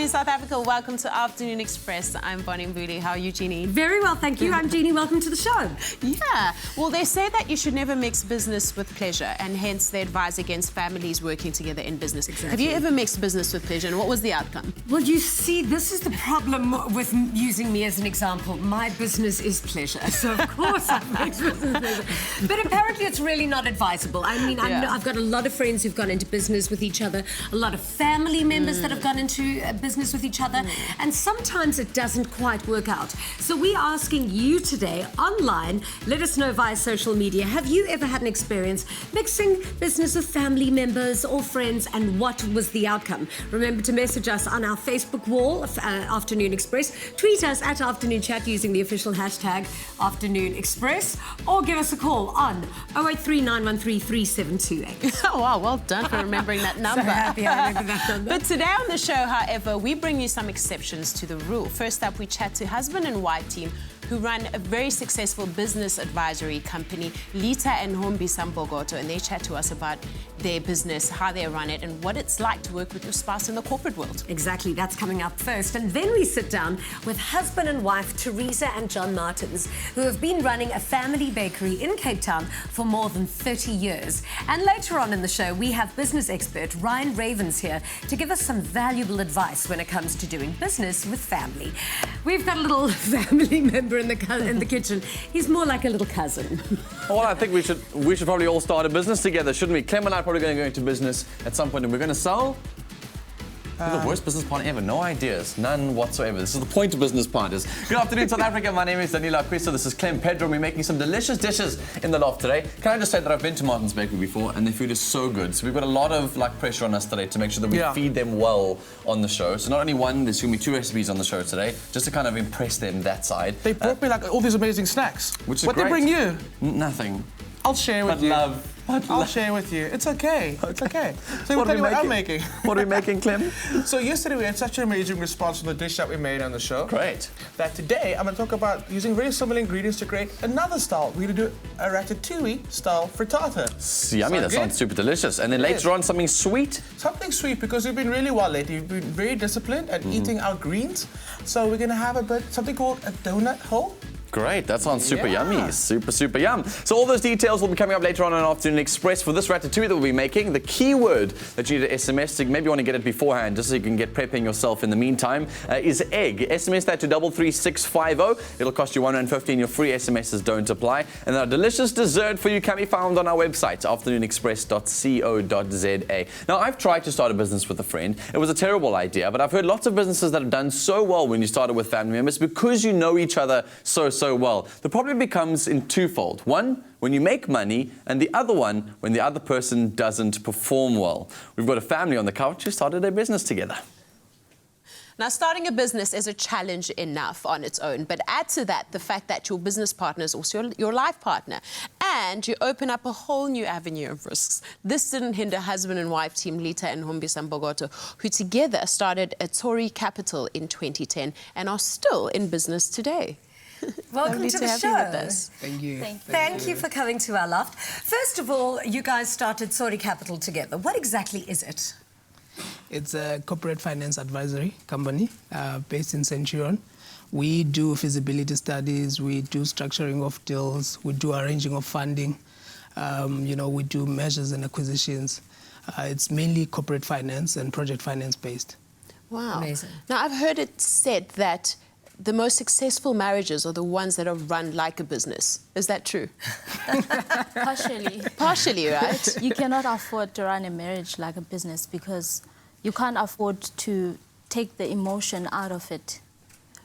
afternoon, South Africa. Welcome to Afternoon Express. I'm Bonnie Mbuli. How are you, Jeannie? Very well, thank you. I'm Jeannie. Welcome to the show. Yeah. Well, they say that you should never mix business with pleasure, and hence they advise against families working together in business. Exactly. Have you ever mixed business with pleasure, and what was the outcome? Well, you see, this is the problem with using me as an example. My business is pleasure, so of course I've mixed business with pleasure. But apparently it's really not advisable. I mean, I've got a lot of friends who've gone into business with each other, a lot of family members that have gone into business with each other, and sometimes it doesn't quite work out. So we're asking you today online, let us know via social media, have you ever had an experience mixing business with family members or friends, and what was the outcome? Remember to message us on our Facebook wall, Afternoon Express, tweet us at Afternoon Chat using the official hashtag Afternoon Express, or give us a call on 083 913 3728. Oh, wow, well done for remembering that number. So happy I remember that number. But today on the show, however, we bring you some exceptions to the rule. First up, we chat to husband and wife team who run a very successful business advisory company, Lita and Hombisa Mbokotho, and they chat to us about their business, how they run it, and what it's like to work with your spouse in the corporate world. Exactly, that's coming up first. And then we sit down with husband and wife Teresa and John Martins, who have been running a family bakery in Cape Town for more than 30 years. And later on in the show, we have business expert Ryan Ravens here to give us some valuable advice when it comes to doing business with family. We've got a little family member in the kitchen. He's more like a little cousin. Well, I think we should probably all start a business together, shouldn't we? Clem and I are probably going to go into business at some point, and we're going to sell. We're the worst business partner ever. No ideas, none whatsoever. This is the point of business partners. Good afternoon, South Africa. My name is Danilo Aquisto. This is Clem Pedro. We're making some delicious dishes in the loft today. Can I just say that I've been to Martin's Bakery before, and their food is so good. So we've got a lot of pressure on us today to make sure that we feed them well on the show. So not only one, there's going to be 2 recipes on the show today, just to kind of impress them that side. They brought me all these amazing snacks. Which is what great. They bring you? Nothing. I'll share with you. I'll share with you. It's okay. It's okay. So we'll tell you what I'm making. What are we making, Clem? So yesterday we had such an amazing response from the dish that we made on the show. Great. That today I'm going to talk about using very similar ingredients to create another style. We're going to do a ratatouille style frittata. Yummy, that sounds super delicious. And then later on, something sweet? Something sweet, because we've been really well lately. We've been very disciplined at eating our greens. So we're going to have something called a donut hole. Great, that sounds super yummy. Super yum. So all those details will be coming up later on Afternoon Express for this ratatouille that we'll be making. The keyword that you need to SMS, so maybe you want to get it beforehand just so you can get prepping yourself in the meantime, is egg. SMS that to 33650. It'll cost you R1.50. Your free SMSs don't apply. And our delicious dessert for you can be found on our website, afternoonexpress.co.za. Now, I've tried to start a business with a friend. It was a terrible idea, but I've heard lots of businesses that have done so well when you started with family members because you know each other so well. The problem becomes in twofold. One, when you make money, and the other one, when the other person doesn't perform well. We've got a family on the couch who started a business together. Now, starting a business is a challenge enough on its own, but add to that the fact that your business partner is also your life partner, and you open up a whole new avenue of risks. This didn't hinder husband and wife team Lita and Hombisa Mbokotho, who together started a Tory Capital in 2010 and are still in business today. Welcome to the show. With us. Thank you. Thank you for coming to our loft. First of all, you guys started Tory Capital together. What exactly is it? It's a corporate finance advisory company based in Centurion. We do feasibility studies, we do structuring of deals, we do arranging of funding, we do measures and acquisitions. It's mainly corporate finance and project finance based. Wow. Amazing. Now, I've heard it said that the most successful marriages are the ones that are run like a business. Is that true? Partially. Partially, right? You cannot afford to run a marriage like a business because you can't afford to take the emotion out of it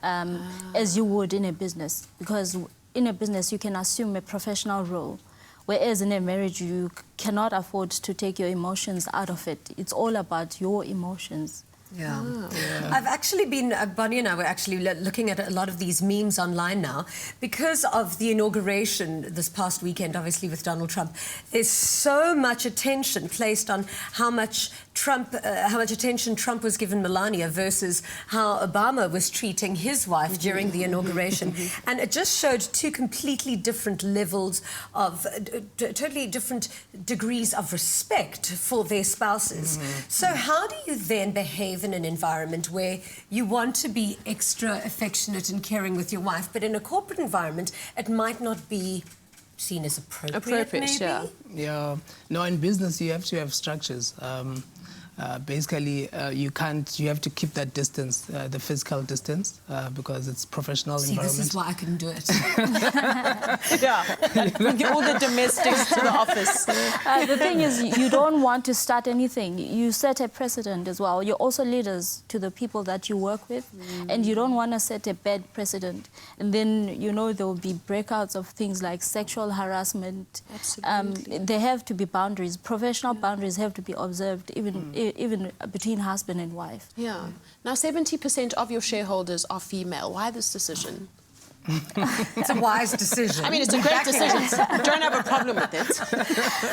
as you would in a business. Because in a business, you can assume a professional role, whereas in a marriage, you cannot afford to take your emotions out of it. It's all about your emotions. Yeah. I've actually been, Bonnie and I were actually looking at a lot of these memes online now because of the inauguration this past weekend, obviously with Donald Trump. There's so much attention placed on how much Trump, how much attention Trump was given Melania versus how Obama was treating his wife during the inauguration. And it just showed two completely different levels of, totally different degrees of respect for their spouses. So how do you then behave in an environment where you want to be extra affectionate and caring with your wife, but in a corporate environment, it might not be seen as appropriate maybe? Yeah. Yeah. No, in business, you have to have structures. Basically, you have to keep that distance, the physical distance, because it's professional environment. This is why I couldn't do it. Yeah. Bring all the domestics to the office. The thing is, you don't want to start anything. You set a precedent as well. You're also leaders to the people that you work with, and you don't want to set a bad precedent. And then, you know, there will be breakouts of things like sexual harassment. Absolutely. There have to be boundaries. Professional boundaries have to be observed, even between husband and wife. Yeah. Now, 70% of your shareholders are female. Why this decision? It's a wise decision. I mean, it's a great decision. Don't have a problem with it.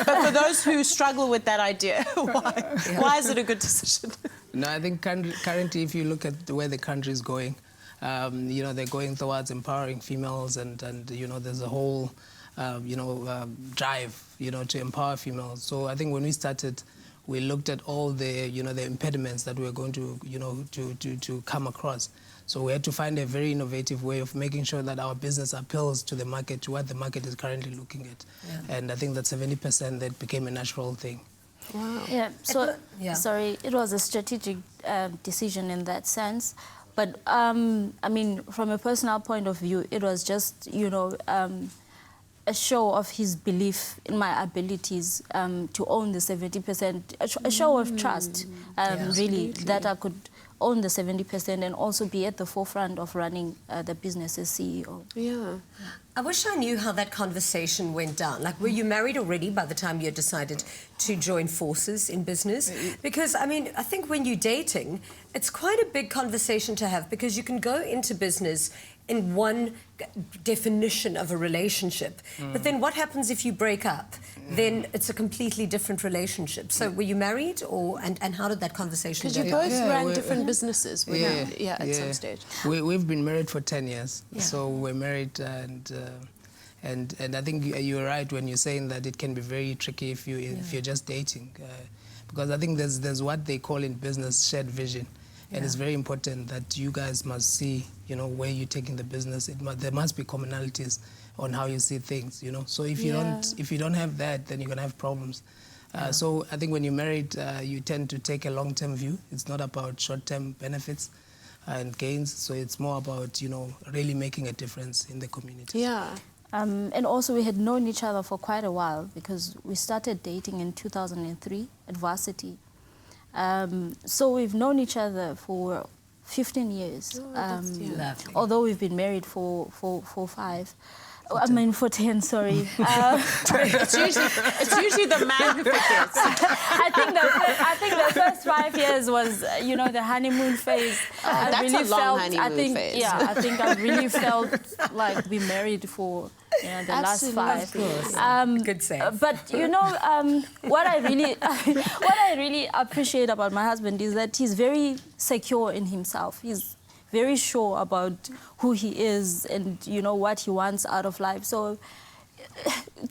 But for those who struggle with that idea, why is it a good decision? No, I think currently, if you look at where the country is going, you know, they're going towards empowering females, and you know, there's a whole, drive, you know, to empower females. So I think when we started, we looked at all the, you know, the impediments that we were going to, you know, to come across. So we had to find a very innovative way of making sure that our business appeals to the market, to what the market is currently looking at. Yeah. And I think that 70%, that became a natural thing. Wow. Yeah, so, sorry, it was a strategic decision in that sense. But, I mean, from a personal point of view, it was just, you know, a show of his belief in my abilities to own the 70%, a show of trust, really, that I could own the 70% and also be at the forefront of running the business as CEO. Yeah. I wish I knew how that conversation went down. Like, were you married already by the time you had decided to join forces in business? Because, I mean, I think when you're dating, it's quite a big conversation to have, because you can go into business in one definition of a relationship. But then what happens if you break up? Then it's a completely different relationship. So were you married, or and how did that conversation go? Because you both ran different businesses at some stage. We've been married for 10 years. So we're married, and I think you're right when you're saying that it can be very tricky if you're just dating, because I think there's what they call in business shared vision. And it's very important that you guys must see, you know, where you're taking the business. There must be commonalities on how you see things, you know. So if you don't have that, then you're gonna have problems. So I think when you're married, you tend to take a long-term view. It's not about short-term benefits and gains. So it's more about, you know, really making a difference in the community. Yeah. And also we had known each other for quite a while, because we started dating in 2003 at varsity. So we've known each other for 15 years. Although we've been married for 5. I mean, for 10, sorry. It's usually the man who forgets. I think the first 5 years was, you know, the honeymoon phase. That's really a long honeymoon phase. Yeah, I think I really felt like we married for, you know, the last 5. Good save. But you know, what I really appreciate about my husband is that he's very secure in himself. He's very sure about who he is and, you know, what he wants out of life. So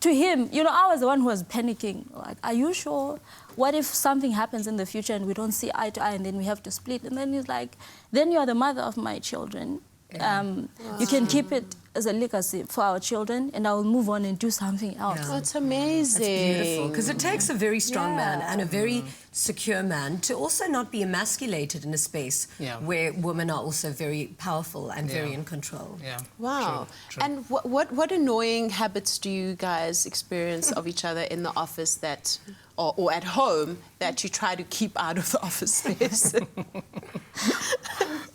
to him, you know, I was the one who was panicking. Like, are you sure? What if something happens in the future and we don't see eye to eye and then we have to split? And then he's like, then you are the mother of my children. You can keep it as a legacy for our children, and I will move on and do something else. Oh, it's amazing. It's beautiful, because it takes a very strong man and a very secure man to also not be emasculated in a space where women are also very powerful and very in control. Yeah. Wow. True. And what annoying habits do you guys experience of each other in the office that, or at home, that you try to keep out of the office space?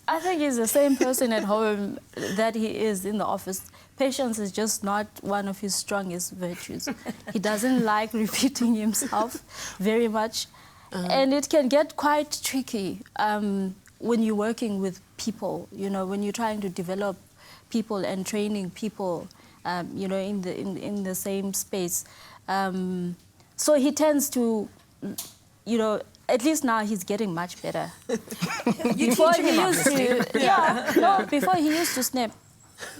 I think he's the same person at home that he is in the office. Patience is just not one of his strongest virtues. He doesn't like repeating himself very much. And it can get quite tricky when you're working with people, you know, when you're trying to develop people and training people, you know, in the same space. So he tends to, you know, at least now he's getting much better. Before he used to, before he used to snap.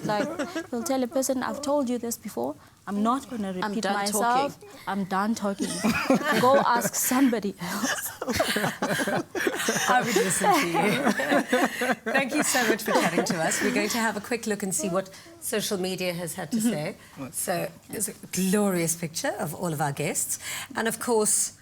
Like, he'll tell a person, I've told you this before, I'm not going to repeat myself. I'm done talking. Go ask somebody else. I would listen to you. Thank you so much for chatting to us. We're going to have a quick look and see what social media has had to say. So it's a glorious picture of all of our guests. And of course,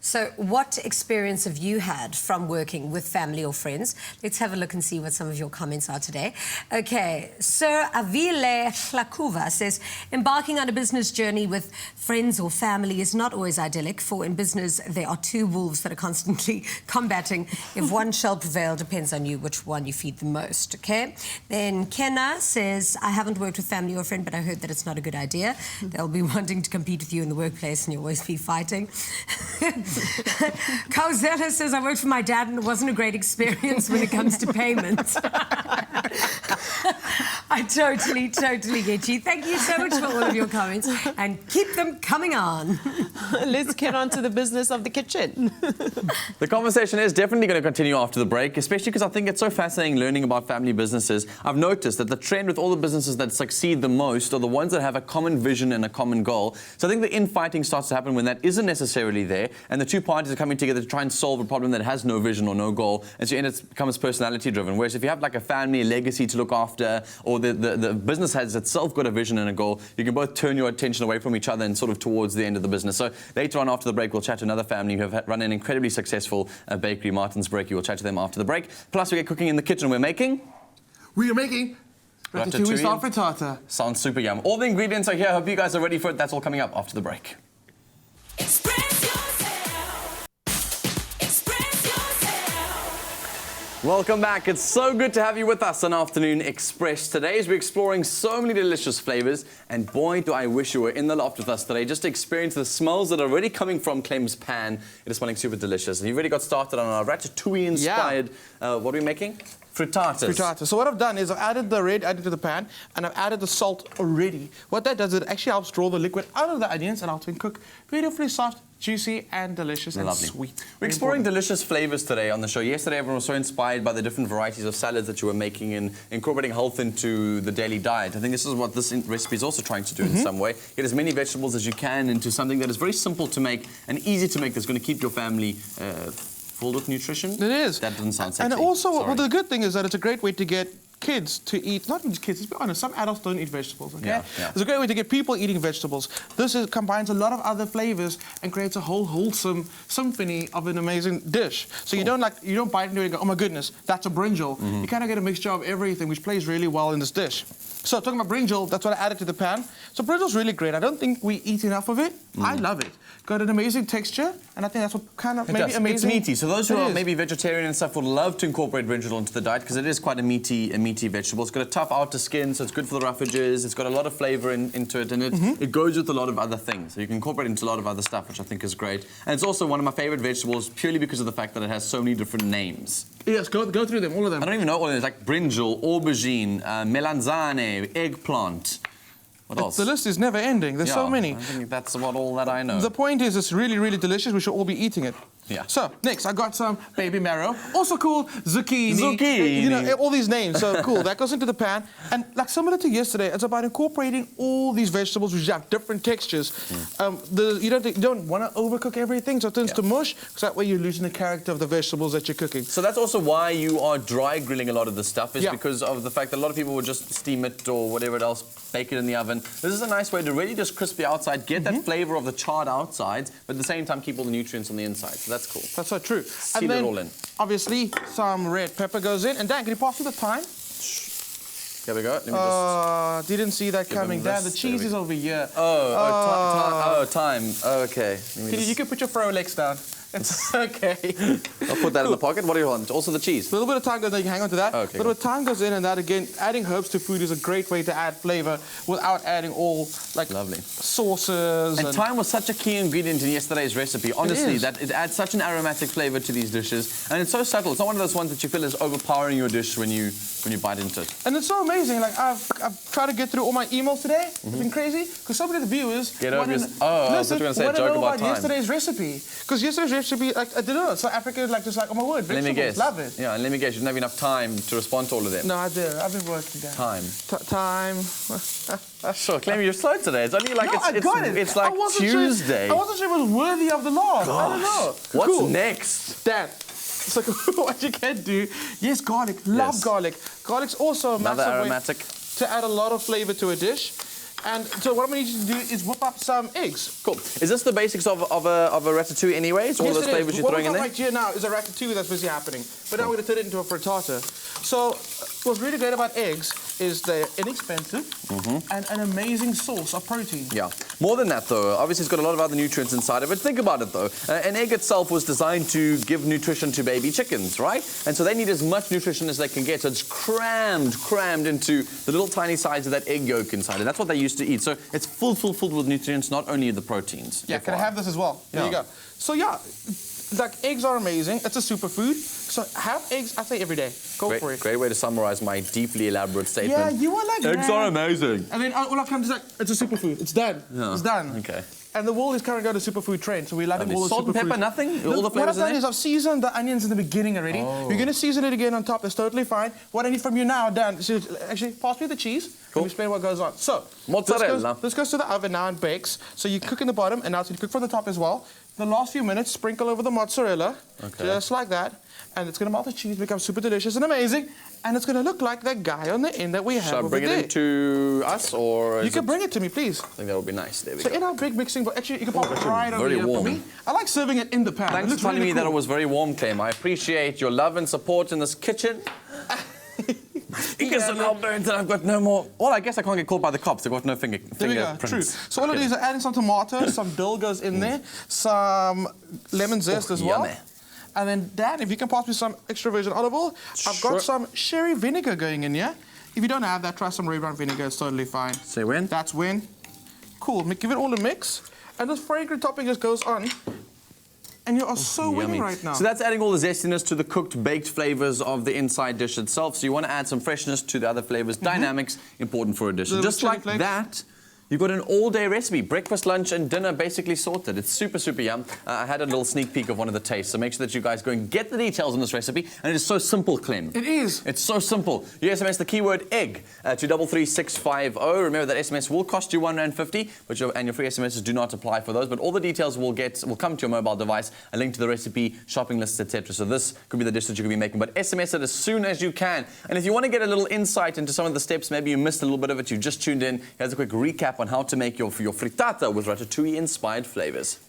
so what experience have you had from working with family or friends? Let's have a look and see what some of your comments are today. Okay, Sir Avile Hlakuva says, embarking on a business journey with friends or family is not always idyllic, for in business there are two wolves that are constantly combating. If one shall prevail, depends on you which one you feed the most, okay? Then Kenna says, I haven't worked with family or friend, but I heard that it's not a good idea. They'll be wanting to compete with you in the workplace and you'll always be fighting. Kauzela says, I worked for my dad and it wasn't a great experience when it comes to payments. I totally get you. Thank you so much for all of your comments and keep them coming on. Let's get on to the business of the kitchen. The conversation is definitely going to continue after the break, especially because I think it's so fascinating learning about family businesses. I've noticed that the trend with all the businesses that succeed the most are the ones that have a common vision and a common goal. So I think the infighting starts to happen when that isn't necessarily there, and the two parties are coming together to try and solve a problem that has no vision or no goal, and so it becomes personality driven. Whereas if you have like a family, a legacy to look after, or the business has itself got a vision and a goal, you can both turn your attention away from each other and sort of towards the end of the business. So later on after the break, we'll chat to another family who have run an incredibly successful bakery, Martins Bakery. We'll chat to them after the break. Plus we get cooking in the kitchen. We are making ratatouille style frittata. Sounds super yum. All the ingredients are here. Hope you guys are ready for it. That's all coming up after the break. Welcome back. It's so good to have you with us on Afternoon Express. Today, as we're exploring so many delicious flavors, and boy, do I wish you were in the loft with us today just to experience the smells that are already coming from Clem's pan. It is smelling super delicious. And you've already got started on our ratatouille-inspired, what are we making? Frittatas. So what I've done is I've added the red onion to the pan, and I've added the salt already. What that does, it actually helps draw the liquid out of the onions and helps them cook beautifully soft, juicy and delicious and sweet. We're exploring delicious flavors today on the show. Yesterday, everyone was so inspired by the different varieties of salads that you were making and incorporating health into the daily diet. I think this is what this recipe is also trying to do in some way. Get as many vegetables as you can into something that is very simple to make and easy to make that's going to keep your family full with nutrition. It is. That doesn't sound sexy. And also, well, the good thing is that it's a great way to get kids to eat, not even kids, let's be honest, some adults don't eat vegetables, okay? Yeah. It's a great way to get people eating vegetables. This combines a lot of other flavors and creates a whole wholesome symphony of an amazing dish. So you don't bite into it and go, oh my goodness, that's a brinjal. You kind of get a mixture of everything, which plays really well in this dish. So talking about brinjal, that's what I added to the pan. So brinjal's really great. I don't think we eat enough of it. I love it. Got an amazing texture, and I think that's what kind of maybe amazing. It's meaty. So those who are maybe vegetarian and stuff would love to incorporate brinjal into the diet because it is quite a meaty vegetable. It's got a tough outer skin, so it's good for the rough edges. It's got a lot of flavour into it, and it goes with a lot of other things. So you can incorporate it into a lot of other stuff, which I think is great. And it's also one of my favourite vegetables purely because of the fact that it has so many different names. Yes, go through them, all of them. I don't even know all of them. It's like brinjal, aubergine, melanzane, eggplant. What else? The list is never ending. There's so many. I think that's about all that I know. The point is, it's really, really delicious. We should all be eating it. Yeah. So, next, I got some baby marrow, also called zucchini. Zucchini. You know, all these names, so cool. That goes into the pan. And like similar to yesterday, it's about incorporating all these vegetables which have different textures. You don't want to overcook everything, so it turns to mush, because that way you're losing the character of the vegetables that you're cooking. So that's also why you are dry grilling a lot of this stuff, is because of the fact that a lot of people would just steam it or whatever else, bake it in the oven. This is a nice way to really just crisp the outside, get that flavour of the charred outside, but at the same time keep all the nutrients on the inside. So that's cool. That's so true. Seal and then, it all in. Obviously, some red pepper goes in. And Dan, can you pass me the thyme? Here we go. Let me just... Didn't see that coming. Dan, the cheese is over here. Thyme. Okay. You can put your Rolex down. It's okay. I'll put that in the pocket. What do you want? Also the cheese. A little bit of time goes in, you can hang on to that. Okay, a little bit of time goes in, and that again, adding herbs to food is a great way to add flavor without adding all like sauces. And thyme was such a key ingredient in yesterday's recipe. Honestly, that it adds such an aromatic flavor to these dishes, and it's so subtle. It's not one of those ones that you feel is overpowering your dish when you bite into it. And it's so amazing. Like I've tried to get through all my emails today. It's been crazy because some of the viewers I thought you were going to say a joke about thyme. Yesterday's recipe, because yesterday's recipe, like, I don't know, South Africa is like, just like, oh my word, Let me vegetables, guess. love it. Yeah, and let me guess, you didn't have enough time to respond to all of them. No, I do. I've been working down. Time. Time. Sure, Clem, you're slow today. It's only like, No, I got it. it's like I wasn't Tuesday. Sure, I wasn't sure it was worthy of the law. I don't know. What's Cool. next? Dad. So what you can do, yes, garlic. Love Yes. garlic. Garlic's also a Another massive aromatic. way to add a lot of flavor to a dish. And so what I'm going to need you to do is whip up some eggs. Cool. Is this the basics of a ratatouille anyways? All Yes, those it is. flavors you're throwing in What there? we've got right here now is a ratatouille that's busy happening. But now we're going to turn it into a frittata. So what's really great about eggs is they're inexpensive and an amazing source of protein. Yeah. More than that, though, obviously it's got a lot of other nutrients inside of it. Think about it, though. An egg itself was designed to give nutrition to baby chickens, right? And so they need as much nutrition as they can get. So it's crammed into the little tiny size of that egg yolk inside. And that's what they used to eat. So it's filled with nutrients, not only the proteins. Yeah, can I have this as well? There you Yeah. go. So yeah, like eggs are amazing. It's a superfood. So have eggs, I say every day. Go for it. Great way to summarize my deeply elaborate statement. Yeah, you are like Eggs that. are amazing. And then all I've come to is like, it's a superfood. It's done. Yeah. It's done. Okay. And the world is currently going to superfood trend, so we're loving all the Salt and superfoods. pepper, nothing? All the What flavors I've done in is there? I've seasoned the onions in the beginning already. You're going to season it again on top. That's totally fine. What I need from you now, Dan, so actually pass me the cheese. Cool. Let me explain what goes on. So Mozzarella. This goes to the oven now and bakes. So you cook in the bottom, and now it's going to cook from the top as well. The last few minutes, sprinkle over the mozzarella, just like that. And it's going to melt the cheese, become super delicious and amazing. And it's going to look like that guy on the end that we have Should I over bring there. it into us, or You can bring it to me, please. I think that would be nice. There we So go. in our big mixing bowl, actually, you can pop it right over very here for warm. me. I like serving it in the pan. Thanks it for looks telling really me that cool. it was very warm, Clem. I appreciate your love and support in this kitchen. Fingers are now burnt and I've got no more... Well, I guess I can't get caught by the cops. I've got no There we go, fingerprints. true. So all I do is adding some tomatoes, some dill goes in there, some lemon zest as well. yummy. And then, Dan, if you can pass me some extra virgin olive oil, I've Sure. got some sherry vinegar going in here. If you don't have that, try some red brown vinegar. It's totally fine. Say when? That's when. Cool. Give it all a mix. And this fragrant topping just goes on. And you are so winning Yummy. right now. So that's adding all the zestiness to the cooked, baked flavors of the inside dish itself. So you want to add some freshness to the other flavors. Dynamics, important for a dish. And Little just chili like flakes. that, you've got an all-day recipe. Breakfast, lunch, and dinner basically sorted. It's super, super yum. I had a little sneak peek of one of the tastes. So make sure that you guys go and get the details on this recipe. And it is so simple, Clem. It is. It's so simple. You SMS the keyword egg to 33650. Remember that SMS will cost you R1.50, but your free SMSs do not apply for those. But all the details will come to your mobile device, a link to the recipe, shopping lists, etc. So this could be the dish that you could be making. But SMS it as soon as you can. And if you want to get a little insight into some of the steps, maybe you missed a little bit of it, you just tuned in, here's a quick recap on how to make your frittata with ratatouille-inspired flavors.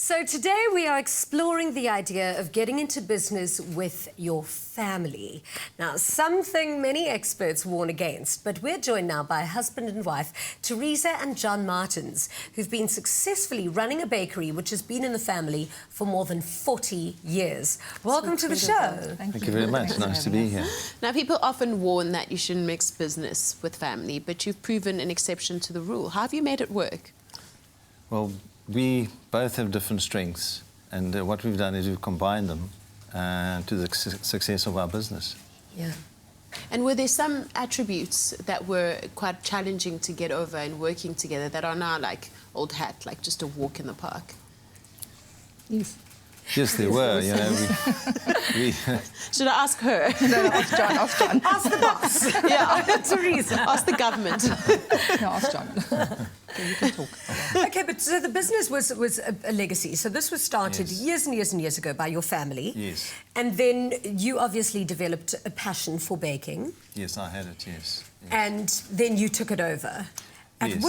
So today we are exploring the idea of getting into business with your family. Now, something many experts warn against, but we're joined now by husband and wife, Teresa and John Martins, who've been successfully running a bakery which has been in the family for more than 40 years. Welcome to the show. Thank you very much. Nice to be here. Now, people often warn that you shouldn't mix business with family, but you've proven an exception to the rule. How have you made it work? Well, we both have different strengths, and what we've done is we've combined them to the success of our business. Yeah. And were there some attributes that were quite challenging to get over in working together that are now like old hat, like just a walk in the park? Yes. Yes, there were. You know, we Should I ask her? No, ask John, ask John. Ask the boss. Yeah, Teresa. ask the government. No, ask John. Okay, you can talk. Okay, but so the business was a legacy. So this was started years and years and years ago by your family. Yes. And then you obviously developed a passion for baking. Yes, I had it. Yes. And then you took it over. At Yes.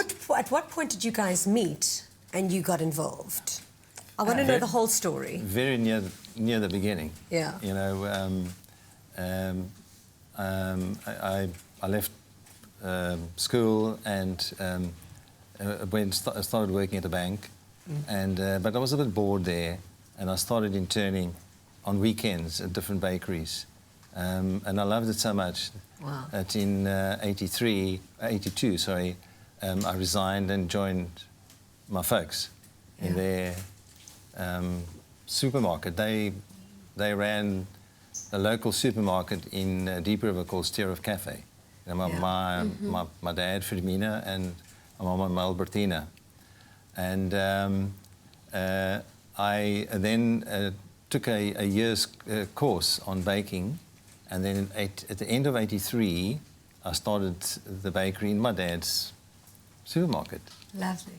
what point did you guys meet and you got involved? I want to know the whole story. Very near the beginning. Yeah. You know, I left school and started working at a bank, and but I was a bit bored there, and I started interning on weekends at different bakeries, and I loved it so much Wow. that in 82, sorry, I resigned and joined my folks in their supermarket. They ran a local supermarket in Deep River called Stirrup Cafe. You know, my dad, Firmina, and my mom, Albertina. And I then took a year's course on baking, and then at the end of 83, I started the bakery in my dad's supermarket. Lovely.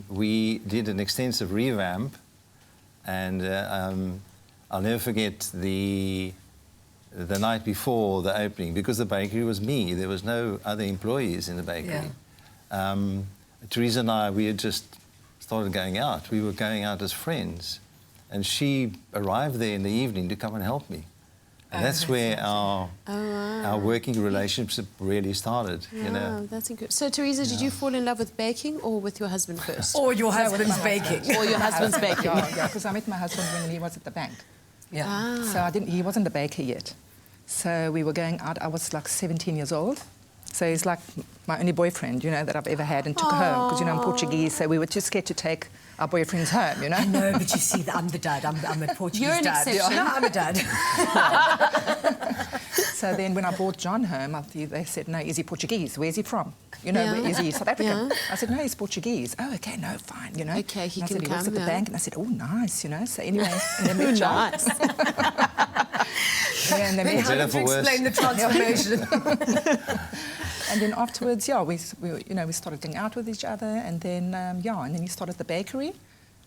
We did an extensive revamp, and I'll never forget the night before the opening, because the bakery was me. There was no other employees in the bakery. Teresa and I, we had just started going out. We were going out as friends, and she arrived there in the evening to come and help me. And that's where our working relationship really started. You know. That's incredible. So, Teresa, did you fall in love with baking or with your husband first? Or your husband's baking. Or your husband's baking? Yeah, because I met my husband when he was at the bank. Yeah. So he wasn't a baker yet. So we were going out. I was like 17 years old. So he's like my only boyfriend, you know, that I've ever had, and took her home because, you know, I'm Portuguese, so we were too scared to take our boyfriends home, you know. No, but you see, I'm the dad. I'm a Portuguese You're an dad. exception. No, I'm a dad. So then when I brought John home, they said, no, is he Portuguese? Where's he from? You know, is he South African? Yeah. I said, no, he's Portuguese. Oh, okay, no, fine, you know. Okay, he and I can said, he works come, at the yeah. bank. And I said, oh, nice, you know. So anyway, and then met John. Nice. Yeah, and then Then met how did you Jennifer West. explain the transformation? And then afterwards, yeah, we started going out with each other, and then and then he started the bakery,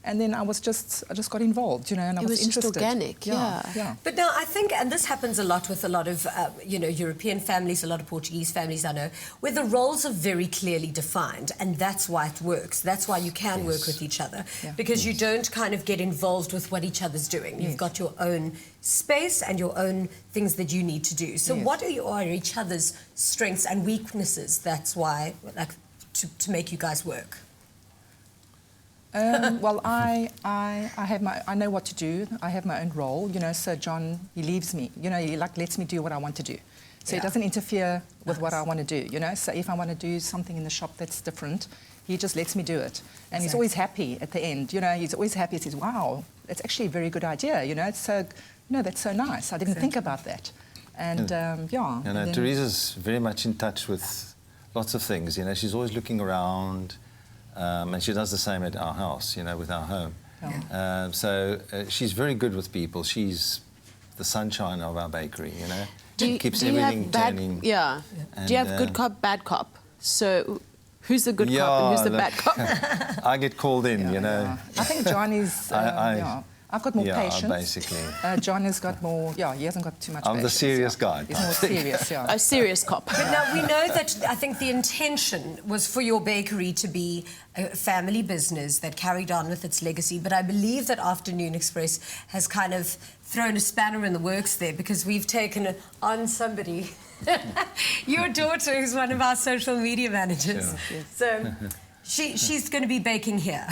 and then I just got involved, you know, and I It was just interested. organic, yeah. But now I think, and this happens a lot with a lot of, European families, a lot of Portuguese families I know, where the roles are very clearly defined, and that's why it works. That's why you can work with each other, because you don't kind of get involved with what each other's doing. You've got your own space and your own things that you need to do. So what are each other's strengths and weaknesses? That's why, like, to make you guys work. Well, I know what to do. I have my own role, you know. So John, he leaves me, you know. He like lets me do what I want to do. So he doesn't interfere with what I want to do, you know. So if I want to do something in the shop that's different, he just lets me do it. And he's always happy at the end, you know. He's always happy. He says, "Wow, that's actually a very good idea," you know. It's so, that's so nice. I didn't think about that. And You know, Teresa's very much in touch with lots of things. You know, she's always looking around. And she does the same at our house, you know, with our home. So she's very good with people. She's the sunshine of our bakery, you know. Keeps everything turning. Yeah. Do you have good cop, bad cop? So who's the good cop and who's the bad cop? I get called in, you know. I think John is. I've got more Yeah, patience. basically. John has got more, he hasn't got too much I'm patience. the serious guy. He's more serious, A serious cop. But now we know that I think the intention was for your bakery to be a family business that carried on with its legacy. But I believe that Afternoon Express has kind of thrown a spanner in the works there, because we've taken on somebody, your daughter, who's one of our social media managers. Sure. Yes. So she's going to be baking here.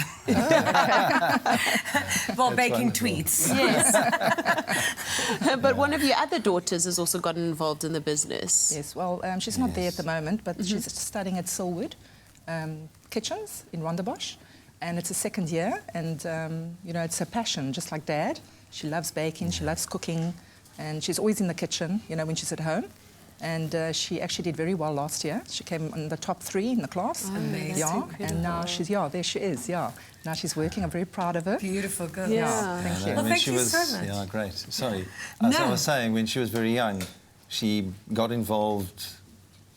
While baking wonderful. tweets. Yes. But one of your other daughters has also gotten involved in the business. Yes, well, she's not there at the moment, but she's studying at Silwood Kitchens in Rondebosch, and it's a second year, and, you know, it's her passion, just like Dad. She loves baking, she loves cooking, and she's always in the kitchen, you know, when she's at home. And she actually did very well last year. She came in the top 3 in the class. Amazing. Yeah, and now she's, there she is, Now she's working. I'm very proud of her. Beautiful girl. Yeah. Thank you. Well, When thank she you was, so much. Yeah, great. Sorry. As I was saying, when she was very young, she got involved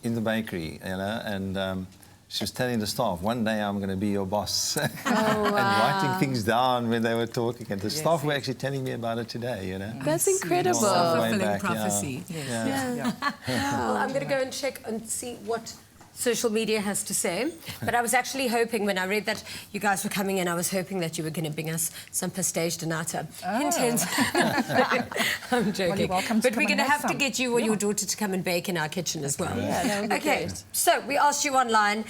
in the bakery, you know, and she was telling the staff, one day I'm going to be your boss. And writing things down when they were talking. And the staff were actually telling me about it today, you know. That's incredible. Self-fulfilling Way back, prophecy. Yeah. Well, I'm going to go and check and see what social media has to say. But I was actually hoping, when I read that you guys were coming in, I was hoping that you were going to bring us some pastéis de nata. Hint, hint. I'm joking. Well, you're welcome to But come we're going and to have have to some. get you or your daughter to come and bake in our kitchen as well. Yeah, that would be Okay, great. so we asked you online,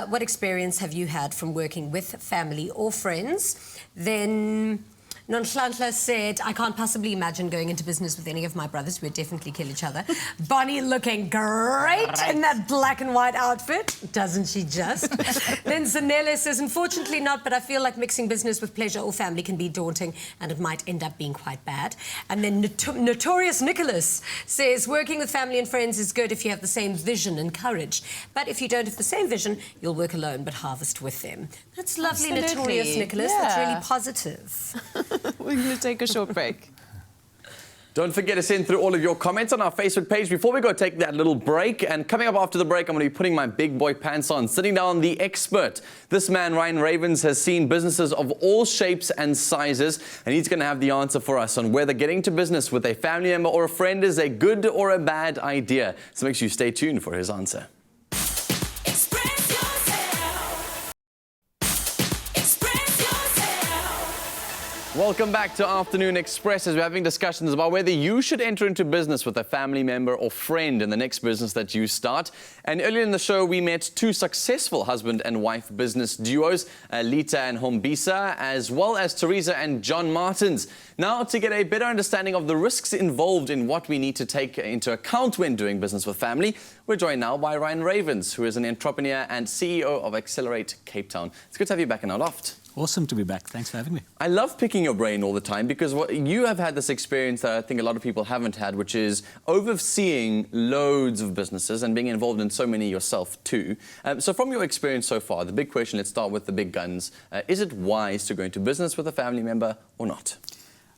what experience have you had from working with family or friends? Then Nonhlanhla said, I can't possibly imagine going into business with any of my brothers. We'd definitely kill each other. Bonnie looking great in that black and white outfit. Doesn't she just? Then Zanele says, unfortunately not, but I feel like mixing business with pleasure or family can be daunting, and it might end up being quite bad. And then Notorious Nicholas says, working with family and friends is good if you have the same vision and courage. But if you don't have the same vision, you'll work alone but harvest with them. That's lovely, Absolutely. Notorious Nicholas. Yeah. That's really positive. We're going to take a short break. Don't forget to send through all of your comments on our Facebook page before we go take that little break. And coming up after the break, I'm going to be putting my big boy pants on, sitting down the expert. This man, Ryan Ravens, has seen businesses of all shapes and sizes, and he's going to have the answer for us on whether getting into business with a family member or a friend is a good or a bad idea. So make sure you stay tuned for his answer. Welcome back to Afternoon Express, as we're having discussions about whether you should enter into business with a family member or friend in the next business that you start. And earlier in the show, we met 2 successful husband and wife business duos, Lita and Hombisa, as well as Teresa and John Martins. Now, to get a better understanding of the risks involved in what we need to take into account when doing business with family, we're joined now by Ryan Ravens, who is an entrepreneur and CEO of Accelerate Cape Town. It's good to have you back in our loft. Awesome to be back. Thanks for having me. I love picking your brain all the time because you have had this experience that I think a lot of people haven't had, which is overseeing loads of businesses and being involved in so many yourself too. So from your experience so far, the big question, let's start with the big guns. Is it wise to go into business with a family member or not?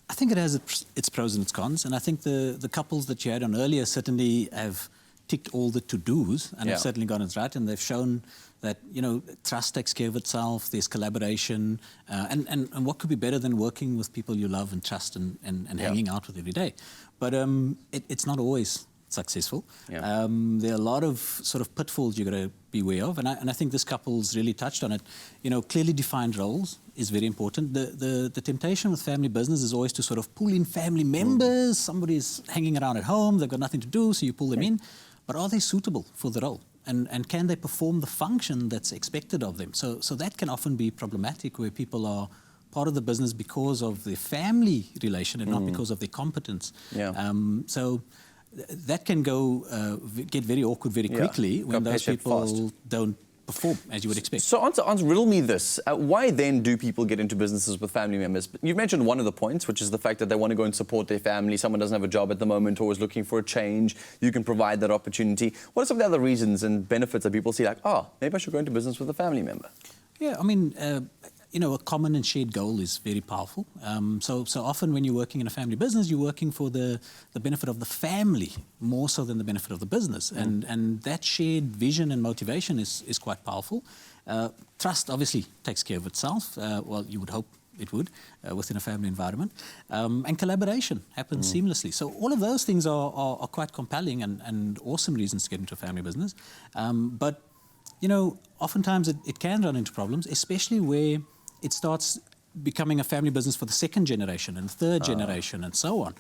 I think it has its pros and its cons. And I think the couples that you had on earlier certainly have ticked all the to-dos and have certainly gotten it right. And they've shown that, you know, trust takes care of itself, there's collaboration, and what could be better than working with people you love and trust and hanging out with every day. But it's not always successful. There are a lot of sort of pitfalls you've got to be aware of, and I think this couple's really touched on it. You know, clearly defined roles is very important. The temptation with family business is always to sort of pull in family members. Somebody's hanging around at home, they've got nothing to do, so you pull them in. But are they suitable for the role? And can they perform the function that's expected of them? So that can often be problematic, where people are part of the business because of their family relation and not because of their competence. So that can get very awkward very quickly when those people don't perform as you would expect. So answer, riddle me this. Why then do people get into businesses with family members? You've mentioned one of the points, which is the fact that they want to go and support their family. Someone doesn't have a job at the moment or is looking for a change. You can provide that opportunity. What are some of the other reasons and benefits that people see, like, maybe I should go into business with a family member? Yeah, I mean, you know, a common and shared goal is very powerful. So often when you're working in a family business, you're working for the benefit of the family more so than the benefit of the business. And that shared vision and motivation is quite powerful. Trust obviously takes care of itself. Well, you would hope it would within a family environment. And collaboration happens seamlessly. So all of those things are quite compelling and awesome reasons to get into a family business. But, you know, oftentimes it can run into problems, especially where it starts becoming a family business for the second generation and third generation and so on.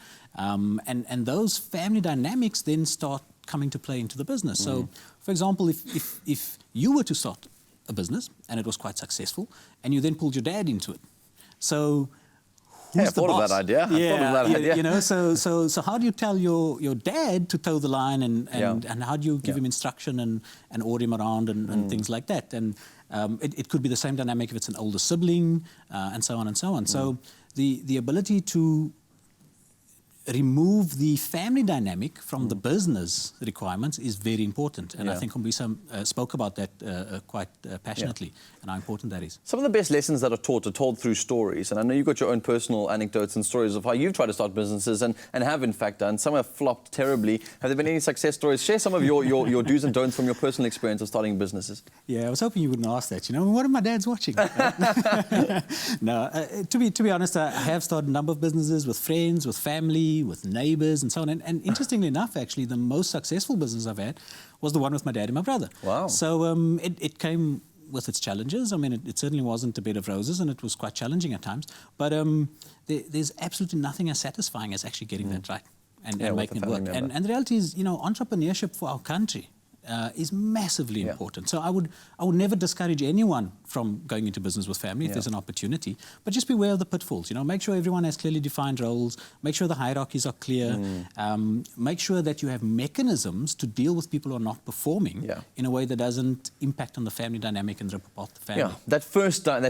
And those family dynamics then start coming to play into the business. So, for example, if you were to start a business and it was quite successful, and you then pulled your dad into it, so who's the boss? Of that idea. Yeah, I thought of that idea. You know, so how do you tell your dad to toe the line, and how do you give him instruction and order him around and things like that? And it could be the same dynamic if it's an older sibling, and so on and so on. So the ability to remove the family dynamic from the business requirements is very important. And I think Hombisa spoke about that quite passionately, and how important that is. Some of the best lessons that are taught are told through stories. And I know you've got your own personal anecdotes and stories of how you've tried to start businesses and have, in fact, done. Some have flopped terribly. Have there been any success stories? Share some of your do's and don'ts from your personal experience of starting businesses. Yeah, I was hoping you wouldn't ask that. You know, what if my dad's watching? No, to be honest, I have started a number of businesses with friends, with family, with neighbors and so on. And interestingly enough, actually, the most successful business I've had was the one with my dad and my brother. Wow. So it came with its challenges. I mean, it certainly wasn't a bed of roses, and it was quite challenging at times. But there's absolutely nothing as satisfying as actually getting that right and making it work. And the reality is, you know, entrepreneurship for our country is massively important. So I would never discourage anyone from going into business with family if there's an opportunity, but just beware of the pitfalls. You know, make sure everyone has clearly defined roles, make sure the hierarchies are clear, make sure that you have mechanisms to deal with people who are not performing in a way that doesn't impact on the family dynamic and rip apart the family. Yeah, that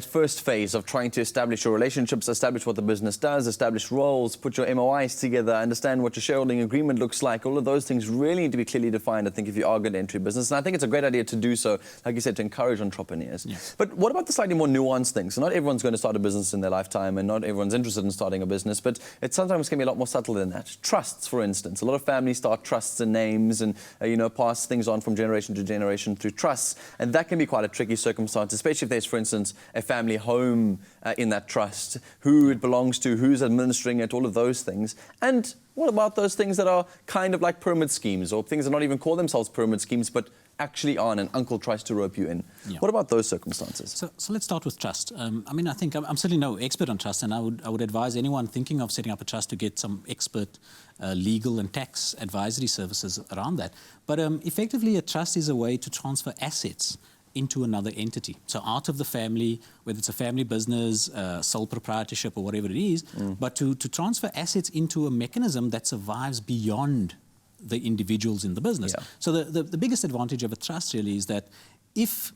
first phase of trying to establish your relationships, establish what the business does, establish roles, put your MOIs together, understand what your shareholding agreement looks like. All of those things really need to be clearly defined, I think, if you are going to enter business. And I think it's a great idea to do so, like you said, to encourage entrepreneurs. But what about the slightly more nuanced things? So not everyone's going to start a business in their lifetime, and not everyone's interested in starting a business, but it sometimes can be a lot more subtle than that. Trusts, for instance. A lot of families start trusts and names and, you know, pass things on from generation to generation through trusts. And that can be quite a tricky circumstance, especially if there's, for instance, a family home in that trust, who it belongs to, who's administering it, all of those things. And what about those things that are kind of like pyramid schemes, or things that not even call themselves pyramid schemes, but actually are, and an uncle tries to rope you in? What about those circumstances? So let's start with trust. I mean, I think I'm certainly no expert on trust, and I would advise anyone thinking of setting up a trust to get some expert legal and tax advisory services around that. But effectively, a trust is a way to transfer assets into another entity. So out of the family, whether it's a family business, sole proprietorship, or whatever it is, but to transfer assets into a mechanism that survives beyond the individuals in the business. So the biggest advantage of a trust really is that if,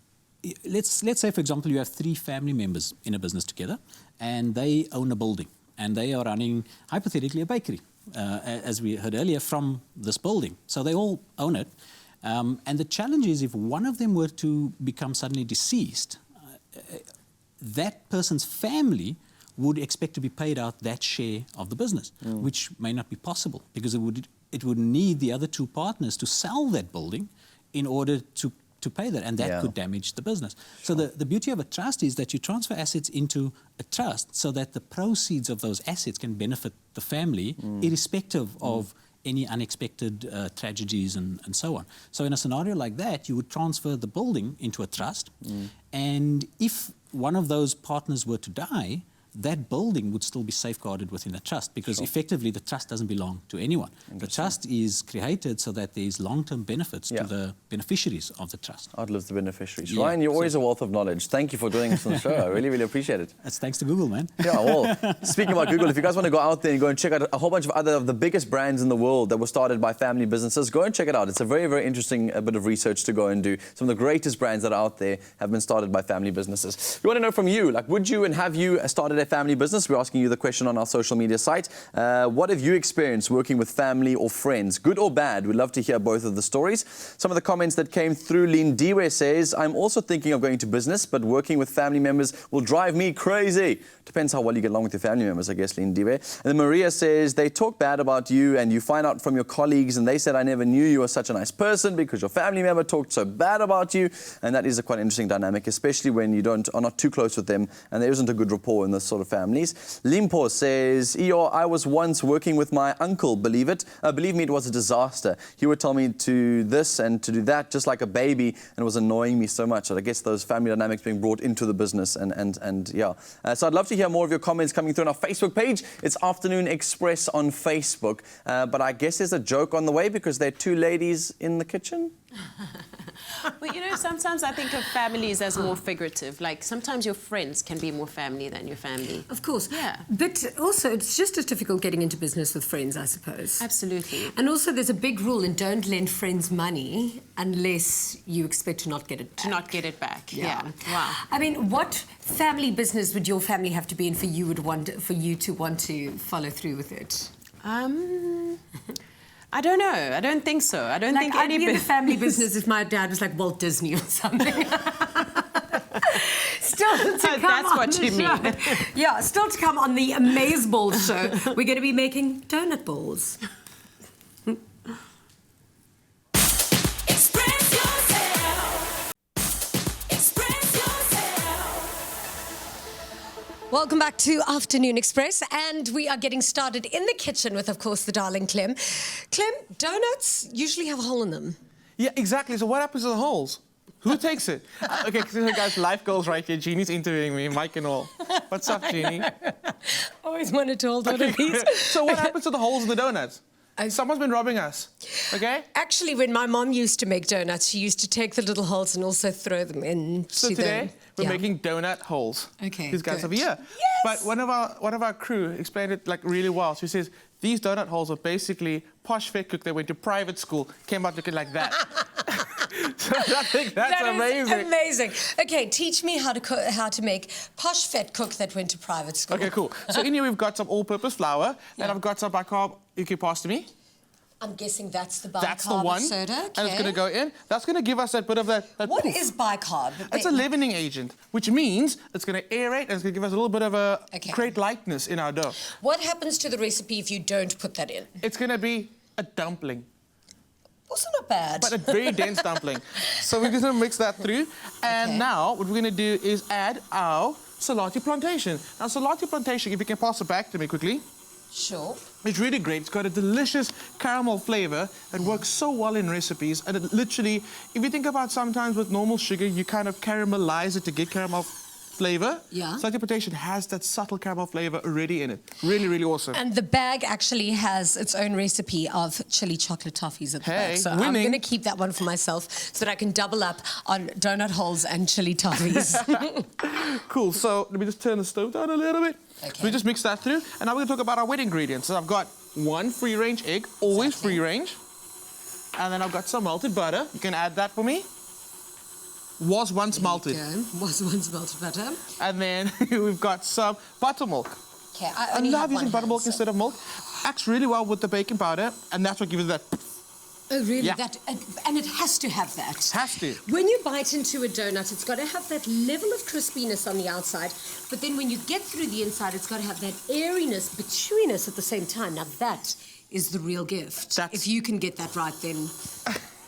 let's say, for example, you have 3 family members in a business together, and they own a building, and they are running, hypothetically, a bakery, as we heard earlier, from this building. So they all own it. And the challenge is, if one of them were to become suddenly deceased, that person's family would expect to be paid out that share of the business, which may not be possible, because it would need the other 2 partners to sell that building in order to pay that, and that could damage the business. So the beauty of a trust is that you transfer assets into a trust so that the proceeds of those assets can benefit the family, irrespective of any unexpected tragedies and so on. So in a scenario like that, you would transfer the building into a trust, and if one of those partners were to die, that building would still be safeguarded within the trust, because effectively the trust doesn't belong to anyone. The trust is created so that there's long-term benefits to the beneficiaries of the trust. Outlives the beneficiaries. Ryan, you're always a wealth of knowledge. Thank you for joining us on the show. I really, really appreciate it. That's thanks to Google, man. Yeah, well, speaking about Google, if you guys want to go out there and go and check out a whole bunch of the biggest brands in the world that were started by family businesses, go and check it out. It's a very, very interesting bit of research to go and do. Some of the greatest brands that are out there have been started by family businesses. We want to know from you, like, would you and have you started a family business? We're asking you the question on our social media site. What have you experienced working with family or friends, good or bad? We'd love to hear both of the stories. Some of the comments that came through, Lindiwe says, I'm also thinking of going to business, but working with family members will drive me crazy. Depends how well you get along with your family members, I guess, Lindiwe. And then Maria says, they talk bad about you and you find out from your colleagues and they said, I never knew you were such a nice person because your family member talked so bad about you. And that is a quite interesting dynamic, especially when you are not too close with them and there isn't a good rapport in this sort of families. Limpo says, I was once working with my uncle, believe me, it was a disaster. He would tell me to this and to do that, just like a baby, and it was annoying me so much. And I guess those family dynamics being brought into the business, and yeah. So I'd love to hear more of your comments coming through on our Facebook page. It's Afternoon Express on Facebook. But I guess there's a joke on the way because there are two ladies in the kitchen. But you know, sometimes I think of families as more figurative. Like sometimes your friends can be more family than your family. Of course. Yeah. But also, it's just as difficult getting into business with friends, I suppose. Absolutely. And also, there's a big rule in don't lend friends money unless you expect to not get it back. To not get it back. Yeah. Wow. I mean, what family business would your family have to be in for you to want to follow through with it? I don't know. I don't think so. I don't think I'd any be in the family business if my dad was like Walt Disney or something. Still to come That's on what the you show. mean. Yeah, still to come on the Amaze Balls show. We're going to be making donut balls. Welcome back to Afternoon Express, and we are getting started in the kitchen with, of course, the darling Clem. Clem, donuts usually have a hole in them. Yeah, exactly. So what happens to the holes? Who takes it? Okay, so guys, life goals right here. Jeannie's interviewing me, Mike and all. What's up, Jeannie? Always wanted to hold on a piece. So what happens to the holes in the donuts? Someone's been robbing us, okay? Actually, when my mom used to make donuts, she used to take the little holes and also throw them in. So today, we're making donut holes. Okay, These guys good. over here. Yes! But one of our crew explained it like really well. She says, these donut holes are basically posh vet cook that went to private school, came out looking like that. So I think that's amazing. Amazing. Okay, teach me how to make posh vet cook that went to private school. Okay, cool. So in here we've got some all-purpose flour, and I've got some bicarb. You can pass to me. I'm guessing that's the bicarb That's the one. soda. Okay. And it's going to go in. That's going to give us that bit of that What poof. is bicarb? It's a leavening agent, which means it's going to aerate and it's going to give us a little bit of a create lightness in our dough. What happens to the recipe if you don't put that in? It's going to be a dumpling. Also not bad. But a very dense dumpling. So we're going to mix that through. And now what we're going to do is add our Salati Plantation. Now, Salati Plantation, if you can pass it back to me quickly. Sure. It's really great. It's got a delicious caramel flavor that works so well in recipes. And it literally, if you think about sometimes with normal sugar, you kind of caramelize it to get caramel flavor. Yeah. Salati Plantation has that subtle caramel flavor already in it. Really, really awesome. And the bag actually has its own recipe of chili chocolate toffees at the back. So winning. I'm going to keep that one for myself so that I can double up on donut holes and chili toffees. Cool. So let me just turn the stove down a little bit. Okay. So we just mix that through. And now we're going to talk about our wet ingredients. So I've got one free-range egg, always free-range. And then I've got some melted butter. You can add that for me. Was once melted. Was once melted butter. And then we've got some buttermilk. Okay, I love using buttermilk instead of milk. Acts really well with the baking powder, and that's what gives it that. Oh, really? Yeah. That, and it has to have that. Has to. When you bite into a donut, it's got to have that level of crispiness on the outside, but then when you get through the inside, it's got to have that airiness, but chewiness at the same time. Now, that is the real gift. If you can get that right, then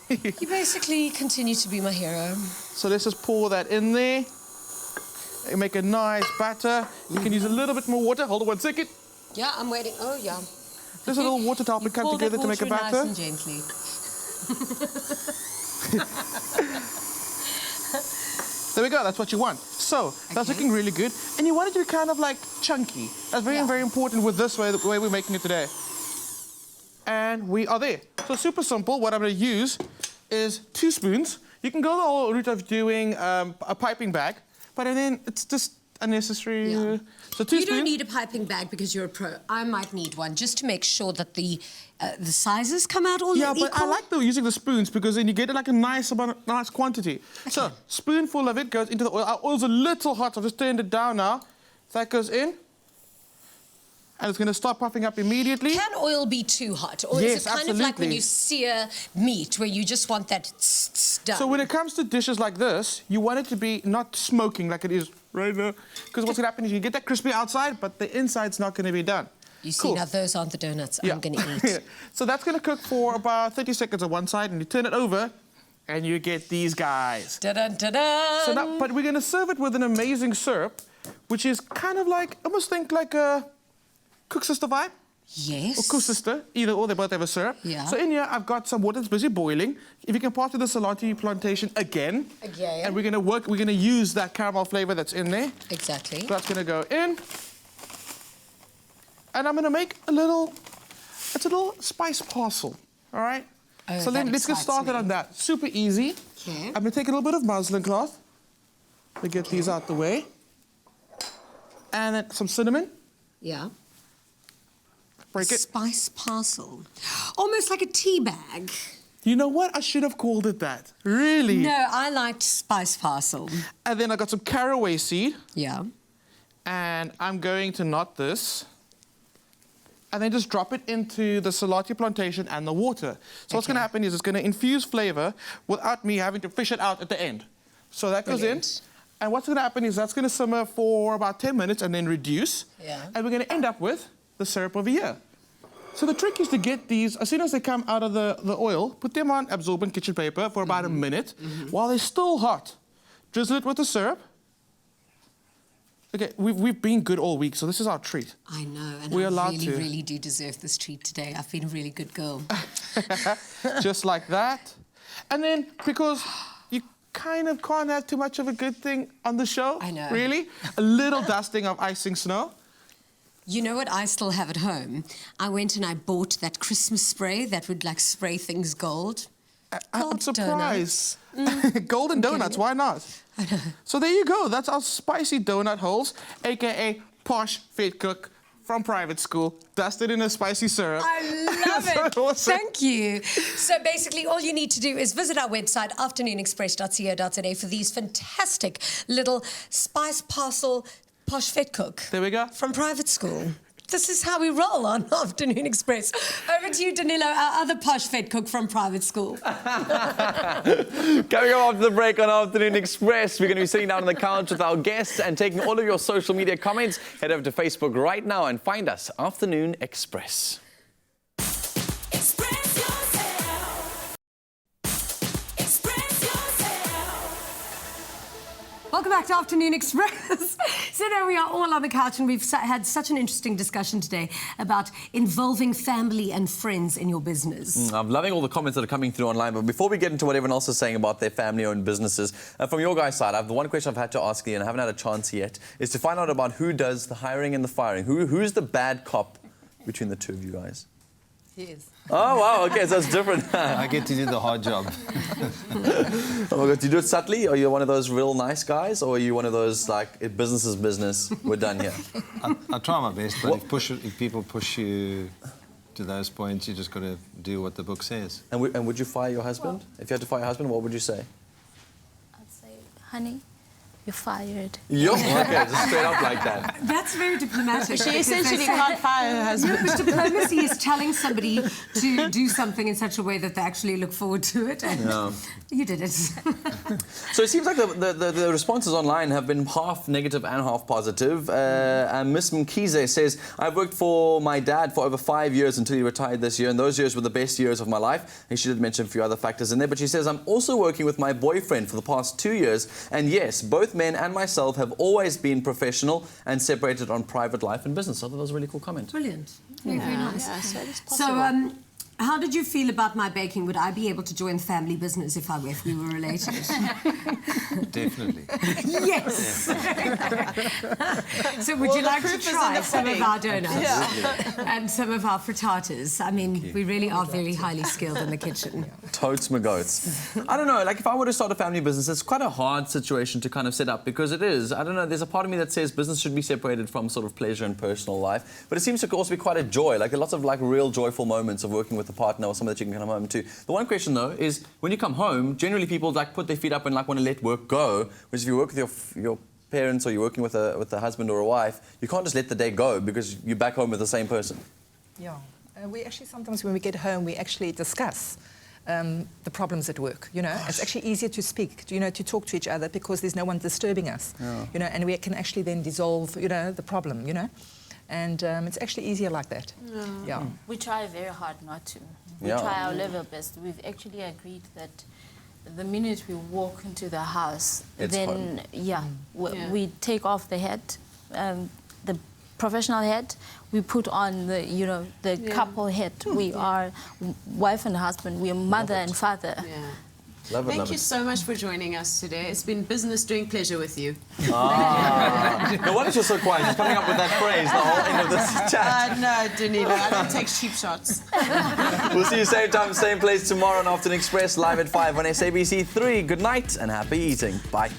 you basically continue to be my hero. So let's just pour that in there. You make a nice batter. You can use a little bit more water. Hold on 1 second. Yeah, I'm waiting. Oh, yeah. There's a little water to help it come together to make a batter. Nice and gently. There we go. That's what you want. So that's looking really good. And you want it to be kind of like chunky. That's very, very important with this way, the way we're making it today. And we are there. So super simple. What I'm going to use is 2 spoons. You can go the whole route of doing a piping bag, but then it's just unnecessary. Yeah. So 2 spoons. You don't need a piping bag because you're a pro. I might need one just to make sure that the sizes come out all equal. Yeah, but I like using the spoons because then you get like a nice quantity. Okay. So spoonful of it goes into the oil. Our oil's a little hot, so I've just turned it down now. That goes in. And it's going to start puffing up immediately. Can oil be too hot? Or Yes, is it kind of like when you sear meat, where you just want that done? So when it comes to dishes like this, you want it to be not smoking like it is right now. Because what's going to happen is you get that crispy outside, but the inside's not going to be done. You see, now those aren't the donuts I'm going to eat. So that's going to cook for about 30 seconds on one side, and you turn it over, and you get these guys. Da-dun, da-dun. So now, but we're going to serve it with an amazing syrup, which is kind of like, almost think like a Cook Sister vibe. Yes. Or Cook Sister, either or, they both have a syrup. Yeah. So in here, I've got some water that's busy boiling. If you can pass to the Salati plantation again. Again. And we're gonna use that caramel flavor that's in there. Exactly. So that's gonna go in. And I'm gonna make a little spice parcel, all right? Oh, so then let's get started on that. Super easy. Okay. I'm gonna take a little bit of muslin cloth to get these out the way. And then some cinnamon. Yeah. Break it. Spice parcel. Almost like a tea bag. You know what? I should have called it that. Really? No, I liked spice parcel. And then I got some caraway seed. Yeah. And I'm going to knot this. And then just drop it into the Salati plantation and the water. So what's going to happen is it's going to infuse flavor without me having to fish it out at the end. So that goes in. And what's going to happen is that's going to simmer for about 10 minutes and then reduce. Yeah. And we're going to end up with the syrup over here. So the trick is to get these, as soon as they come out of the oil, put them on absorbent kitchen paper for about a minute. While they're still hot, drizzle it with the syrup. Okay, we've been good all week, so this is our treat. I know, and We're I allowed to. really do deserve this treat today. I've been a really good girl. Just like that. And then, because you kind of can't have too much of a good thing on the show. I know. Really? A little dusting of icing snow. You know what I still have at home? I went and I bought that Christmas spray that would like spray things gold. I'm surprised. Golden donuts, it. why not? I know. So there you go. That's our spicy donut holes, a.k.a. posh fed cook from private school, dusted in a spicy syrup. I love it. So awesome. Thank you. So basically, all you need to do is visit our website, afternoonexpress.co.za, for these fantastic little spice parcel posh fed cook. There we go. From private school. This is how we roll on Afternoon Express. Over to you, Danilo, our other posh fed cook from private school. Coming up after the break on Afternoon Express, we're going to be sitting down on the couch with our guests and taking all of your social media comments. Head over to Facebook right now and find us, Afternoon Express. Express yourself. Express yourself. Welcome back to Afternoon Express. So now we are all on the couch and we've had such an interesting discussion today about involving family and friends in your business. I'm loving all the comments that are coming through online, but before we get into what everyone else is saying about their family-owned businesses, from your guys' side, the one question I've had to ask you, and I haven't had a chance yet, is to find out about who does the hiring and the firing. Who's the bad cop between the two of you guys? He is. Oh, wow, okay, so it's different. I get to do the hard job. Oh my God, do you do it subtly? Are you one of those real nice guys, or are you one of those, like, if business is business, we're done here? I try my best, but if people push you to those points, you just got to do what the book says. And would you fire your husband? If you had to fire your husband, what would you say? I'd say, honey, you're fired. Yo, okay, just straight up like that. That's very diplomatic. She essentially can't fire her husband. But diplomacy is telling somebody to do something in such a way that they actually look forward to it. And you did it. So it seems like the responses online have been half negative and half positive. And Miss Mkize says, I've worked for my dad for over 5 years until he retired this year, and those years were the best years of my life. And she did mention a few other factors in there, but she says, I'm also working with my boyfriend for the past 2 years, and yes, both men and myself have always been professional and separated on private life and business. I thought that was a really cool comment. Brilliant. Very, very nice. Yeah, so it is possible. So, how did you feel about my baking? Would I be able to join the family business if we were related? Definitely. Yes. So would you like to try some of our donuts and some of our frittatas? I mean, we really are very highly skilled in the kitchen. Totes my goats. I don't know, like if I were to start a family business, it's quite a hard situation to kind of set up because it is. I don't know, there's a part of me that says business should be separated from sort of pleasure and personal life, but it seems to also be quite a joy, like lots of like real joyful moments of working with a partner or someone that you can come home to. The one question though is when you come home, generally people like put their feet up and like want to let work go, whereas if you work with your parents or you're working with a husband or a wife, you can't just let the day go because you're back home with the same person. Yeah. We actually sometimes when we get home, we actually discuss the problems at work. You know, it's actually easier to speak, you know, to talk to each other because there's no one disturbing us. Yeah. You know, and we can actually then dissolve, you know, the problem. You know, and it's actually easier like that. Yeah. We try very hard not to. We try our level best. We've actually agreed that the minute we walk into the house, It's then we take off the hat the professional hat. We put on the, you know, the couple hat. We are wife and husband. We are mother and father. Yeah. Love it, Thank love you it. so much for joining us today. It's been business doing pleasure with you. No wonder you're so quiet. She's coming up with that phrase the whole end of this chat. No, Danilo, I don't take cheap shots. We'll see you same time, same place tomorrow on Afternoon Express, live at 5 on SABC 3. Good night and happy eating. Bye.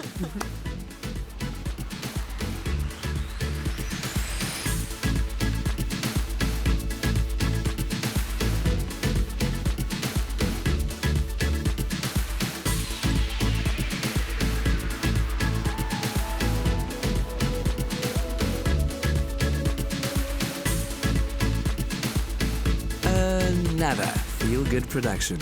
Another feel-good production.